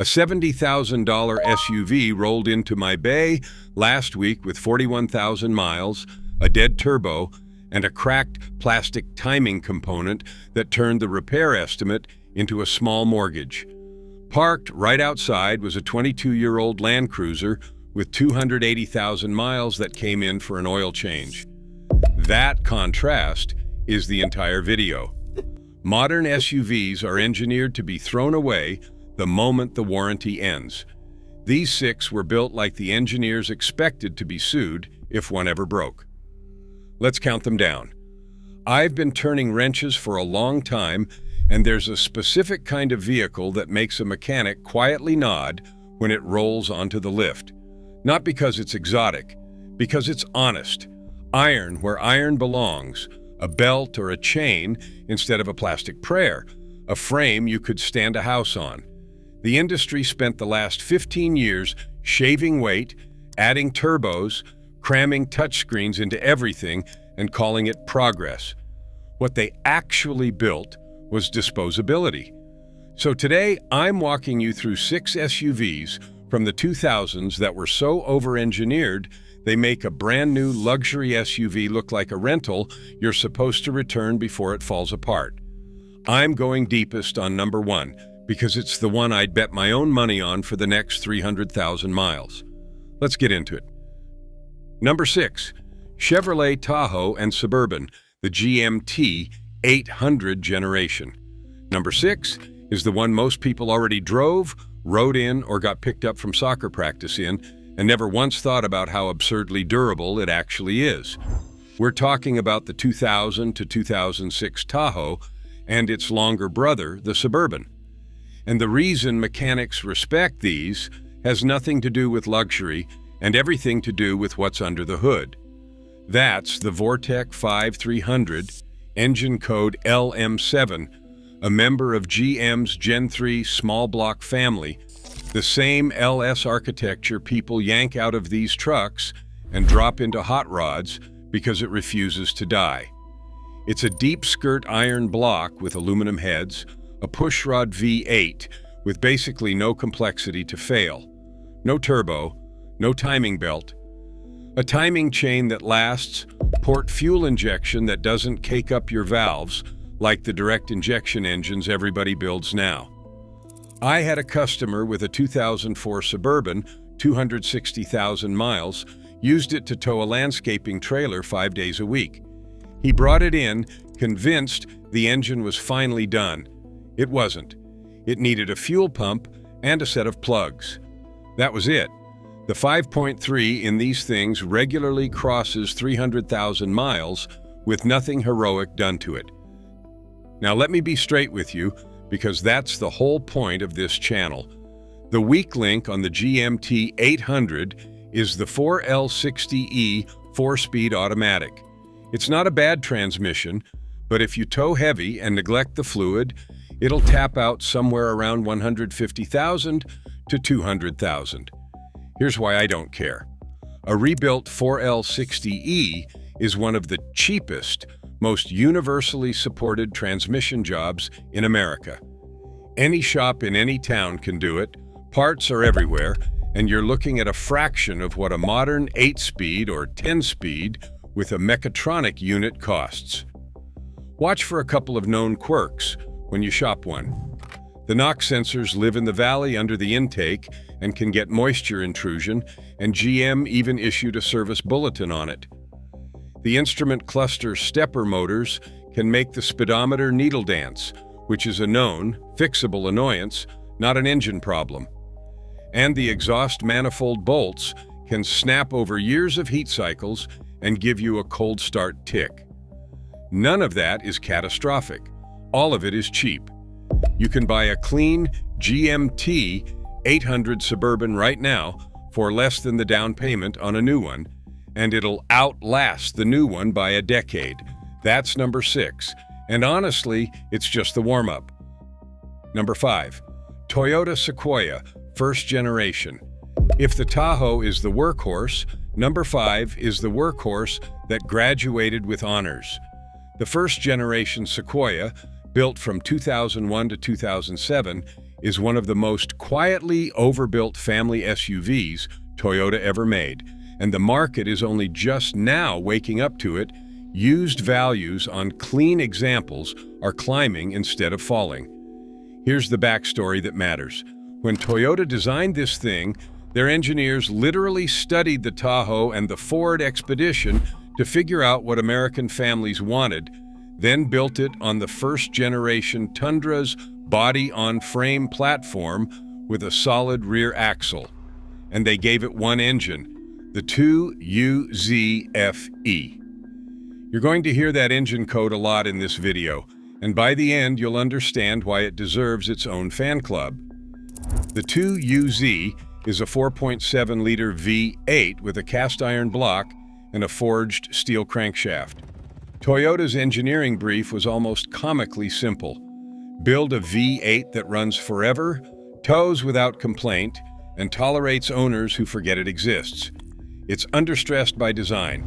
A $70,000 SUV rolled into my bay last week with 41,000 miles, a dead turbo, and a cracked plastic timing component that turned the repair estimate into a small mortgage. Parked right outside was a 22-year-old Land Cruiser with 280,000 miles that came in for an oil change. That contrast is the entire video. Modern SUVs are engineered to be thrown away the moment the warranty ends. These 6 were built like the engineers expected to be sued if one ever broke. Let's count them down. I've been turning wrenches for a long time, and there's a specific kind of vehicle that makes a mechanic quietly nod when it rolls onto the lift. Not because it's exotic, because it's honest. Iron where iron belongs, a belt or a chain instead of a plastic prayer, a frame you could stand a house on. The industry spent the last 15 years shaving weight, adding turbos, cramming touchscreens into everything, and calling it progress. What they actually built was disposability. So today, I'm walking you through 6 SUVs from the 2000s that were so over-engineered, they make a brand new luxury SUV look like a rental you're supposed to return before it falls apart. I'm going deepest on number 1, because it's the one I'd bet my own money on for the next 300,000 miles. Let's get into it. Number 6, Chevrolet Tahoe and Suburban, the GMT 800 generation. Number 6 is the one most people already drove, rode in, or got picked up from soccer practice in, and never once thought about how absurdly durable it actually is. We're talking about the 2000 to 2006 Tahoe and its longer brother, the Suburban. And the reason mechanics respect these has nothing to do with luxury and everything to do with what's under the hood. That's the Vortec 5300, engine code LM7, a member of GM's Gen 3 small block family, the same LS architecture people yank out of these trucks and drop into hot rods because it refuses to die. It's a deep skirt iron block with aluminum heads, a pushrod V8 with basically no complexity to fail. No turbo, no timing belt, a timing chain that lasts, port fuel injection that doesn't cake up your valves like the direct injection engines everybody builds now. I had a customer with a 2004 Suburban, 260,000 miles, used it to tow a landscaping trailer 5 days a week. He brought it in, convinced the engine was finally done. It wasn't. It needed a fuel pump and a set of plugs. That was it. The 5.3 in these things regularly crosses 300,000 miles with nothing heroic done to it. Now let me be straight with you, because that's the whole point of this channel. The weak link on the GMT 800 is the 4L60E 4-speed automatic. It's not a bad transmission, but if you tow heavy and neglect the fluid, it'll tap out somewhere around 150,000 to 200,000. Here's why I don't care. A rebuilt 4L60E is one of the cheapest, most universally supported transmission jobs in America. Any shop in any town can do it, parts are everywhere, and you're looking at a fraction of what a modern 8-speed or 10-speed with a mechatronic unit costs. Watch for a couple of known quirks when you shop one. The knock sensors live in the valley under the intake and can get moisture intrusion, and GM even issued a service bulletin on it. The instrument cluster stepper motors can make the speedometer needle dance, which is a known, fixable annoyance, not an engine problem. And the exhaust manifold bolts can snap over years of heat cycles and give you a cold start tick. None of that is catastrophic. All of it is cheap. You can buy a clean GMT 800 Suburban right now for less than the down payment on a new one, and it'll outlast the new one by a decade. That's number 6, and honestly, it's just the warm-up. Number 5, Toyota Sequoia, first generation. If the Tahoe is the workhorse, number 5 is the workhorse that graduated with honors. The first generation Sequoia, built from 2001 to 2007, is one of the most quietly overbuilt family SUVs Toyota ever made, and the market is only just now waking up to it. Used values on clean examples are climbing instead of falling. Here's the backstory that matters. When Toyota designed this thing, their engineers literally studied the Tahoe and the Ford Expedition to figure out what American families wanted, then built it on the first-generation Tundra's body-on-frame platform with a solid rear axle. And they gave it one engine, the 2UZFE. You're going to hear that engine code a lot in this video, and by the end you'll understand why it deserves its own fan club. The 2UZ is a 4.7-liter V8 with a cast-iron block and a forged steel crankshaft. Toyota's engineering brief was almost comically simple. Build a V8 that runs forever, tows without complaint, and tolerates owners who forget it exists. It's understressed by design,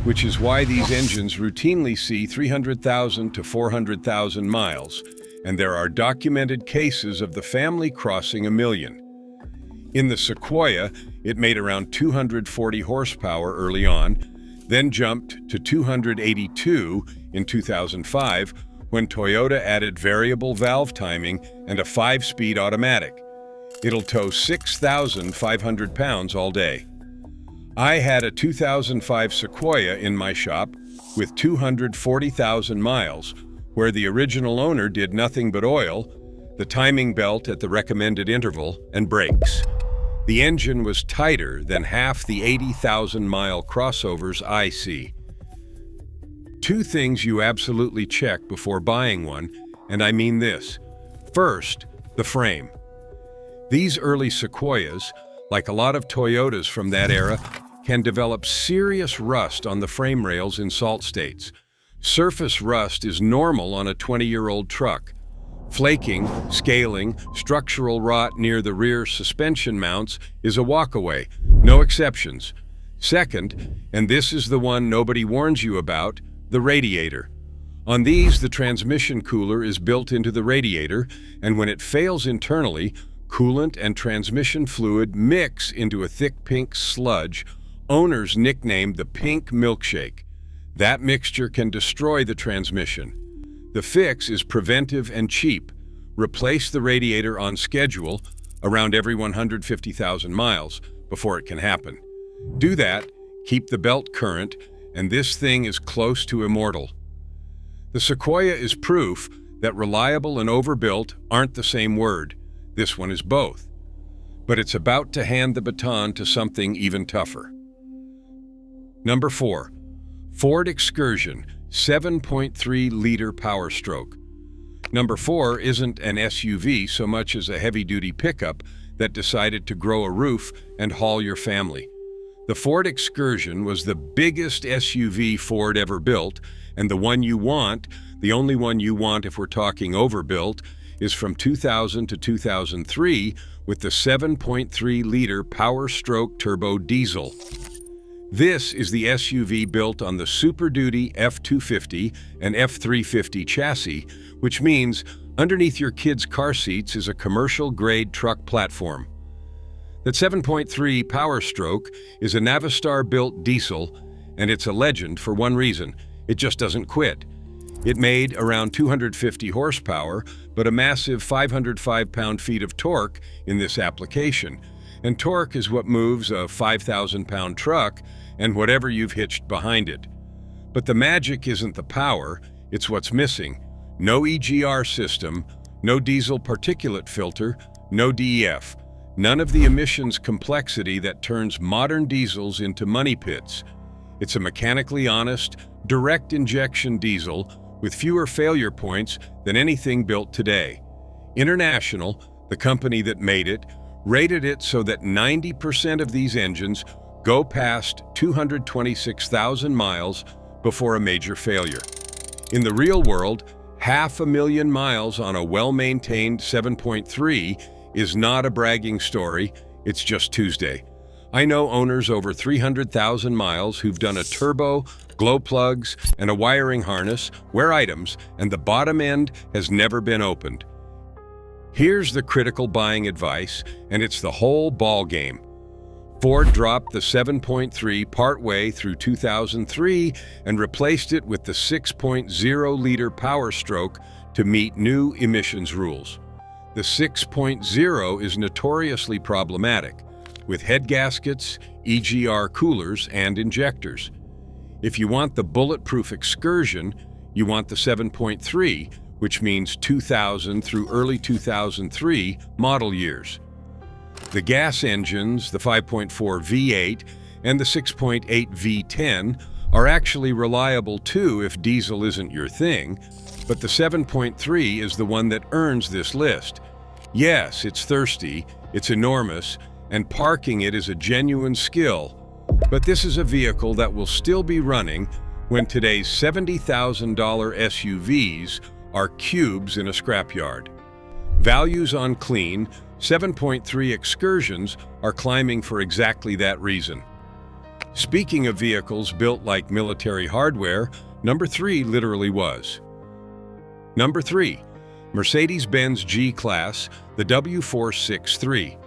which is why these engines routinely see 300,000 to 400,000 miles, and there are documented cases of the family crossing 1 million. In the Sequoia, it made around 240 horsepower early on, then jumped to 282 in 2005 when Toyota added variable valve timing and a 5-speed automatic. It'll tow 6,500 pounds all day. I had a 2005 Sequoia in my shop with 240,000 miles, where the original owner did nothing but oil, the timing belt at the recommended interval, and brakes. The engine was tighter than half the 80,000-mile crossovers I see. Two things you absolutely check before buying one, and I mean this. First, the frame. These early Sequoias, like a lot of Toyotas from that era, can develop serious rust on the frame rails in salt states. Surface rust is normal on a 20-year-old truck. Flaking, scaling, structural rot near the rear suspension mounts is a walkaway, no exceptions. Second, and this is the one nobody warns you about, the radiator. On these, the transmission cooler is built into the radiator, and when it fails internally, coolant and transmission fluid mix into a thick pink sludge owners nicknamed the pink milkshake. That mixture can destroy the transmission. The fix is preventive and cheap. Replace the radiator on schedule, around every 150,000 miles, before it can happen. Do that, keep the belt current, and this thing is close to immortal. The Sequoia is proof that reliable and overbuilt aren't the same word. This one is both. But it's about to hand the baton to something even tougher. Number 4. Ford Excursion, 7.3-liter Power Stroke. Number 4 isn't an SUV so much as a heavy-duty pickup that decided to grow a roof and haul your family. The Ford Excursion was the biggest SUV Ford ever built, and the one you want, the only one you want if we're talking overbuilt, is from 2000 to 2003 with the 7.3-liter Power Stroke Turbo Diesel. This is the SUV built on the Super Duty F250 and F350 chassis, which means underneath your kids' car seats is a commercial-grade truck platform. That 7.3 Power Stroke is a Navistar-built diesel, and it's a legend for one reason: it just doesn't quit. It made around 250 horsepower, but a massive 505 pound-feet of torque in this application. And torque is what moves a 5,000-pound truck and whatever you've hitched behind it. But the magic isn't the power, it's what's missing. No EGR system, no diesel particulate filter, no DEF. None of the emissions complexity that turns modern diesels into money pits. It's a mechanically honest, direct injection diesel with fewer failure points than anything built today. International, the company that made it, rated it so that 90% of these engines go past 226,000 miles before a major failure. In the real world, 500,000 miles on a well-maintained 7.3 is not a bragging story, it's just Tuesday. I know owners over 300,000 miles who've done a turbo, glow plugs, and a wiring harness, wear items, and the bottom end has never been opened. Here's the critical buying advice, and it's the whole ball game. Ford dropped the 7.3 partway through 2003 and replaced it with the 6.0-liter Power Stroke to meet new emissions rules. The 6.0 is notoriously problematic, with head gaskets, EGR coolers, and injectors. If you want the bulletproof Excursion, you want the 7.3, which means 2000 through early 2003 model years. The gas engines, the 5.4 V8 and the 6.8 V10, are actually reliable too if diesel isn't your thing, but the 7.3 is the one that earns this list. Yes, it's thirsty, it's enormous, and parking it is a genuine skill, but this is a vehicle that will still be running when today's $70,000 SUVs are cubes in a scrapyard. Values on clean 7.3 Excursions are climbing for exactly that reason. Speaking of vehicles built like military hardware, number 3 literally was. Number 3, Mercedes-Benz G-Class, the W463.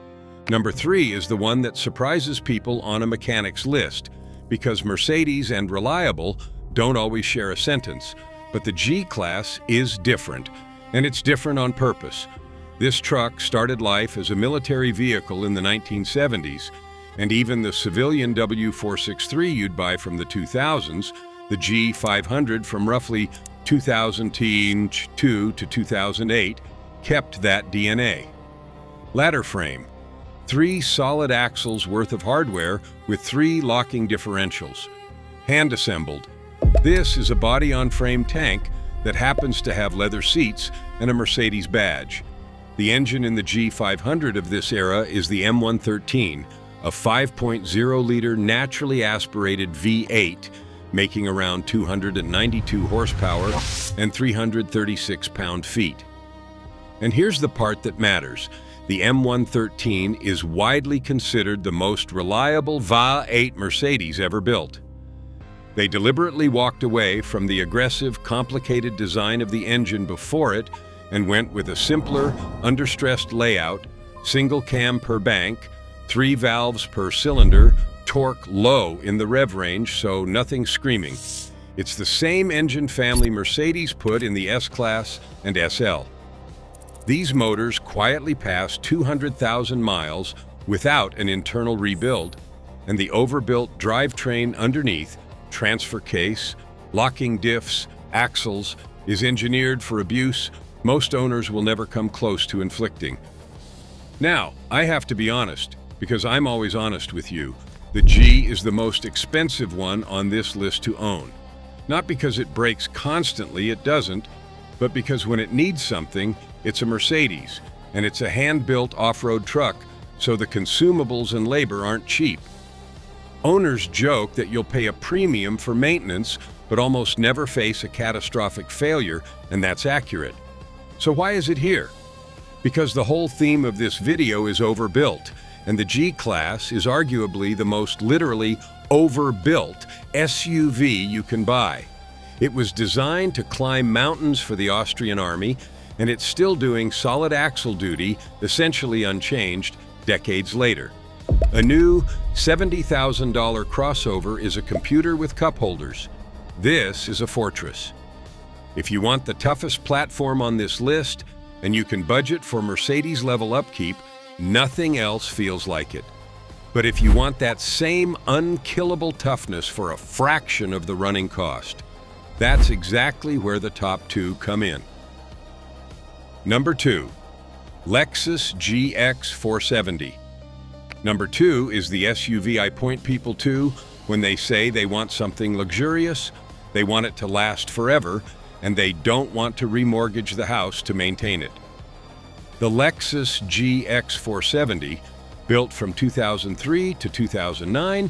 Number 3 is the one that surprises people on a mechanic's list, because Mercedes and reliable don't always share a sentence, but the G-Class is different, and it's different on purpose. This truck started life as a military vehicle in the 1970s, and even the civilian W463 you'd buy from the 2000s, the G500 from roughly 2002 to 2008, kept that DNA. Ladder frame. 3 solid axles worth of hardware with 3 locking differentials. Hand-assembled. This is a body-on-frame tank that happens to have leather seats and a Mercedes badge. The engine in the G500 of this era is the M113, a 5.0-liter naturally aspirated V8, making around 292 horsepower and 336 pound-feet. And here's the part that matters. The M113 is widely considered the most reliable V8 Mercedes ever built. They deliberately walked away from the aggressive, complicated design of the engine before it and went with a simpler, understressed layout, single cam per bank, 3 valves per cylinder, torque low in the rev range, so nothing screaming. It's the same engine family Mercedes put in the S-Class and SL. These motors quietly pass 200,000 miles without an internal rebuild, and the overbuilt drivetrain underneath, transfer case, locking diffs, axles, is engineered for abuse most owners will never come close to inflicting. Now, I have to be honest, because I'm always honest with you. The G is the most expensive one on this list to own. Not because it breaks constantly, it doesn't, but because when it needs something, it's a Mercedes, and it's a hand-built off-road truck, so the consumables and labor aren't cheap. Owners joke that you'll pay a premium for maintenance, but almost never face a catastrophic failure, and that's accurate. So why is it here? Because the whole theme of this video is overbuilt, and the G-Class is arguably the most literally overbuilt SUV you can buy. It was designed to climb mountains for the Austrian army, and it's still doing solid axle duty, essentially unchanged, decades later. A new $70,000 crossover is a computer with cup holders. This is a fortress. If you want the toughest platform on this list, and you can budget for Mercedes-level upkeep, nothing else feels like it. But if you want that same unkillable toughness for a fraction of the running cost, that's exactly where the top 2 come in. Number 2, Lexus GX470. Number 2 is the SUV I point people to when they say they want something luxurious, they want it to last forever, and they don't want to remortgage the house to maintain it. The Lexus GX470, built from 2003 to 2009,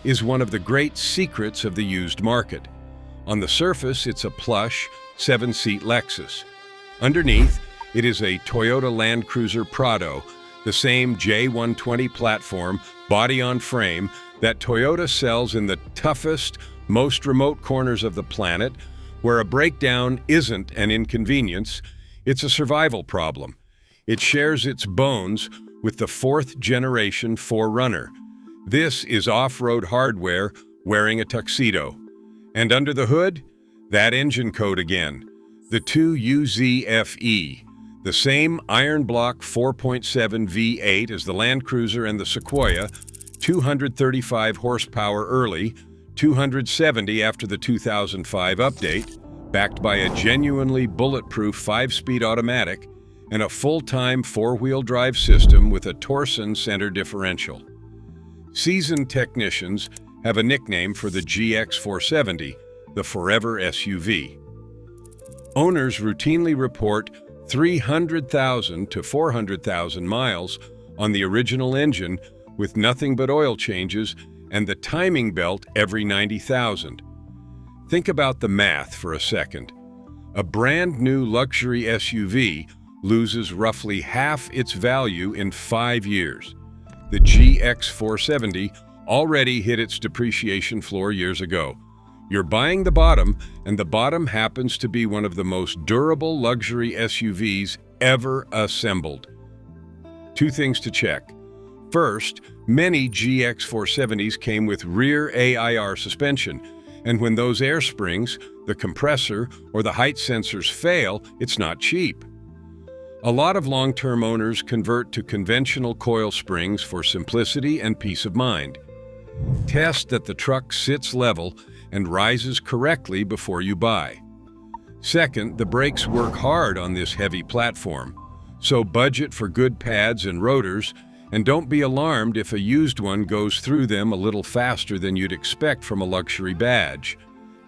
is one of the great secrets of the used market. On the surface, it's a plush, 7-seat Lexus. Underneath, it is a Toyota Land Cruiser Prado, the same J120 platform, body-on-frame, that Toyota sells in the toughest, most remote corners of the planet, where a breakdown isn't an inconvenience, it's a survival problem. It shares its bones with the fourth-generation 4Runner. This is off-road hardware wearing a tuxedo. And under the hood, that engine code again, the 2UZFE, the same iron block 4.7 V8 as the Land Cruiser and the Sequoia, 235 horsepower early, 270 after the 2005 update, backed by a genuinely bulletproof 5-speed automatic and a full-time 4-wheel drive system with a torsion center differential. Seasoned technicians have a nickname for the GX470, the Forever SUV. Owners routinely report 300,000 to 400,000 miles on the original engine with nothing but oil changes and the timing belt every 90,000. Think about the math for a second. A brand new luxury SUV loses roughly half its value in 5 years. The GX470 already hit its depreciation floor years ago. You're buying the bottom, and the bottom happens to be one of the most durable luxury SUVs ever assembled. 2 things to check. First, many GX470s came with rear AIR suspension, and when those air springs, the compressor, or the height sensors fail, it's not cheap. A lot of long-term owners convert to conventional coil springs for simplicity and peace of mind. Test that the truck sits level and rises correctly before you buy. Second, the brakes work hard on this heavy platform, so budget for good pads and rotors, and don't be alarmed if a used one goes through them a little faster than you'd expect from a luxury badge.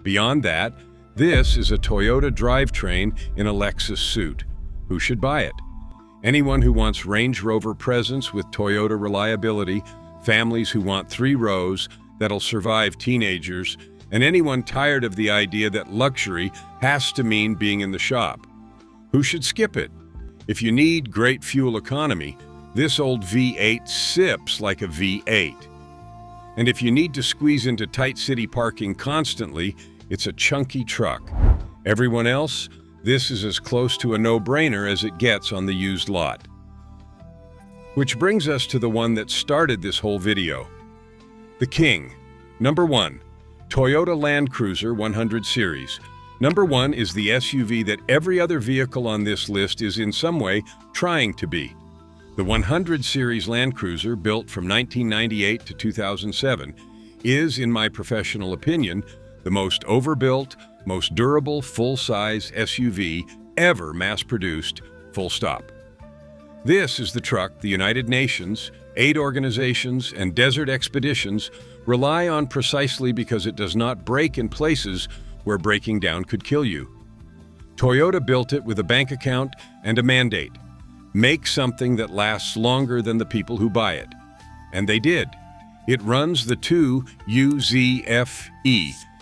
Beyond that, this is a Toyota drivetrain in a Lexus suit. Who should buy it? Anyone who wants Range Rover presence with Toyota reliability, families who want 3 rows that'll survive teenagers, and anyone tired of the idea that luxury has to mean being in the shop. Who should skip it? If you need great fuel economy, this old V8 sips like a V8. And if you need to squeeze into tight city parking constantly, it's a chunky truck. Everyone else, this is as close to a no-brainer as it gets on the used lot. Which brings us to the one that started this whole video. The King. Number 1. Toyota Land Cruiser 100 Series. Number 1 is the SUV that every other vehicle on this list is in some way trying to be. The 100 Series Land Cruiser, built from 1998 to 2007, is, in my professional opinion, the most overbuilt, most durable full-size SUV ever mass-produced, full stop. This is the truck the United Nations, aid organizations, and desert expeditions rely on precisely because it does not break in places where breaking down could kill you. Toyota built it with a bank account and a mandate. Make something that lasts longer than the people who buy it. And they did. It runs the 2UZFE,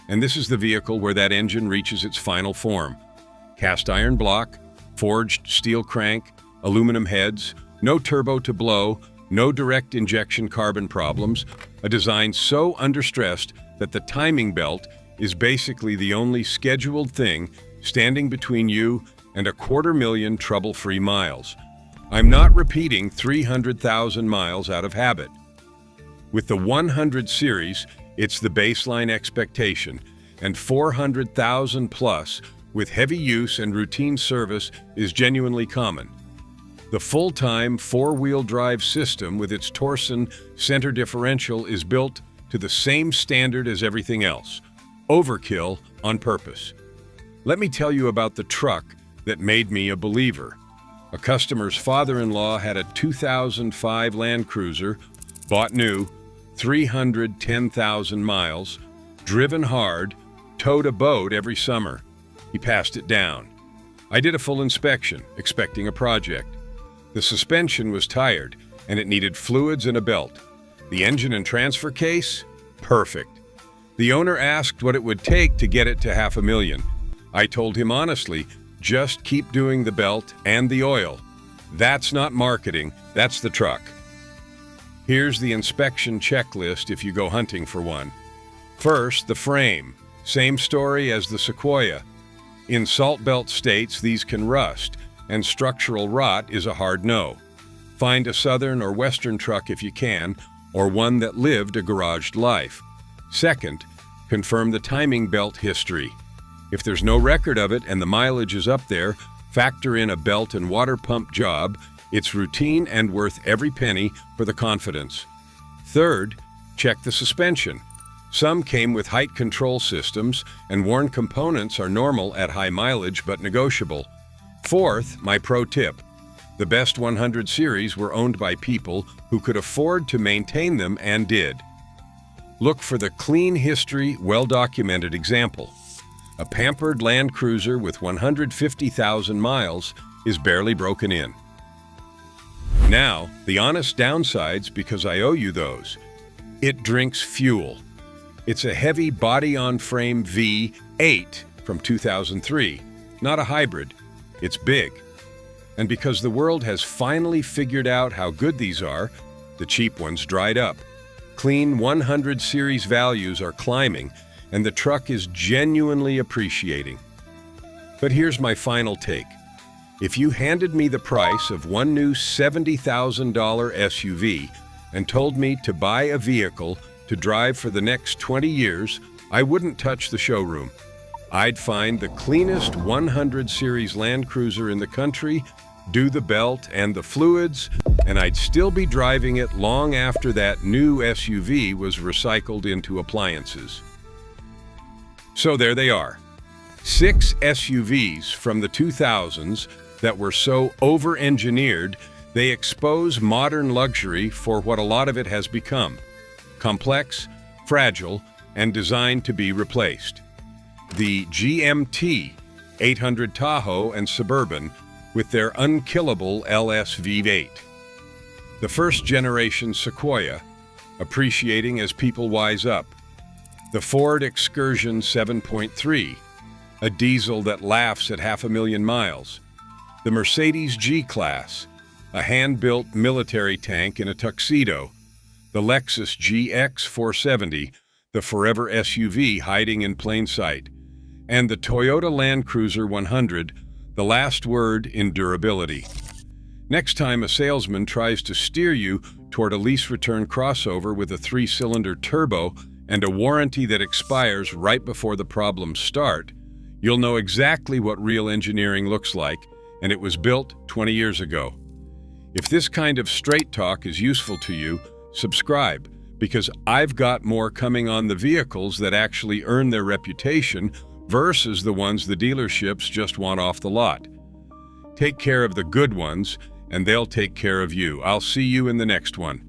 and this is the vehicle where that engine reaches its final form. Cast iron block, forged steel crank, aluminum heads, no turbo to blow, no direct injection carbon problems, a design so understressed that the timing belt is basically the only scheduled thing standing between you and 250,000 trouble-free miles. I'm not repeating 300,000 miles out of habit. With the 100 series, it's the baseline expectation, and 400,000 plus with heavy use and routine service is genuinely common. The full-time 4-wheel drive system with its torsion center differential is built to the same standard as everything else. Overkill on purpose. Let me tell you about the truck that made me a believer. A customer's father-in-law had a 2005 Land Cruiser, bought new, 310,000 miles, driven hard, towed a boat every summer. He passed it down. I did a full inspection, expecting a project. The suspension was tired, and it needed fluids and a belt. The engine and transfer case? Perfect. The owner asked what it would take to get it to $500,000. I told him honestly, just keep doing the belt and the oil. That's not marketing, that's the truck. Here's the inspection checklist if you go hunting for one. First, the frame. Same story as the Sequoia. In salt belt states, these can rust. and structural rot is a hard no. Find a Southern or Western truck if you can, or one that lived a garaged life. Second, confirm the timing belt history. If there's no record of it and the mileage is up there, factor in a belt and water pump job. It's routine and worth every penny for the confidence. Third, check the suspension. Some came with height control systems, and worn components are normal at high mileage but negotiable. Fourth, my pro tip. The best 100 series were owned by people who could afford to maintain them and did. Look for the clean history, well-documented example. A pampered Land Cruiser with 150,000 miles is barely broken in. Now, the honest downsides, because I owe you those. It drinks fuel. It's a heavy body-on-frame V8 from 2003, not a hybrid. It's big. And because the world has finally figured out how good these are, the cheap ones dried up. Clean 100 series values are climbing, and the truck is genuinely appreciating. But here's my final take. If you handed me the price of one new $70,000 SUV and told me to buy a vehicle to drive for the next 20 years, I wouldn't touch the showroom. I'd find the cleanest 100 series Land Cruiser in the country, do the belt and the fluids, and I'd still be driving it long after that new SUV was recycled into appliances. So there they are. 6 SUVs from the 2000s that were so over-engineered, they expose modern luxury for what a lot of it has become. Complex, fragile, and designed to be replaced. The GMT, 800 Tahoe, and Suburban with their unkillable LS V8. The first-generation Sequoia, appreciating as people wise up. The Ford Excursion 7.3, a diesel that laughs at 500,000 miles. The Mercedes G-Class, a hand-built military tank in a tuxedo. The Lexus GX470, the forever SUV hiding in plain sight. And the Toyota Land Cruiser 100, the last word in durability. Next time a salesman tries to steer you toward a lease-return crossover with a 3-cylinder turbo and a warranty that expires right before the problems start, you'll know exactly what real engineering looks like, and it was built 20 years ago. If this kind of straight talk is useful to you, subscribe, because I've got more coming on the vehicles that actually earn their reputation versus the ones the dealerships just want off the lot. Take care of the good ones, and they'll take care of you. I'll see you in the next one.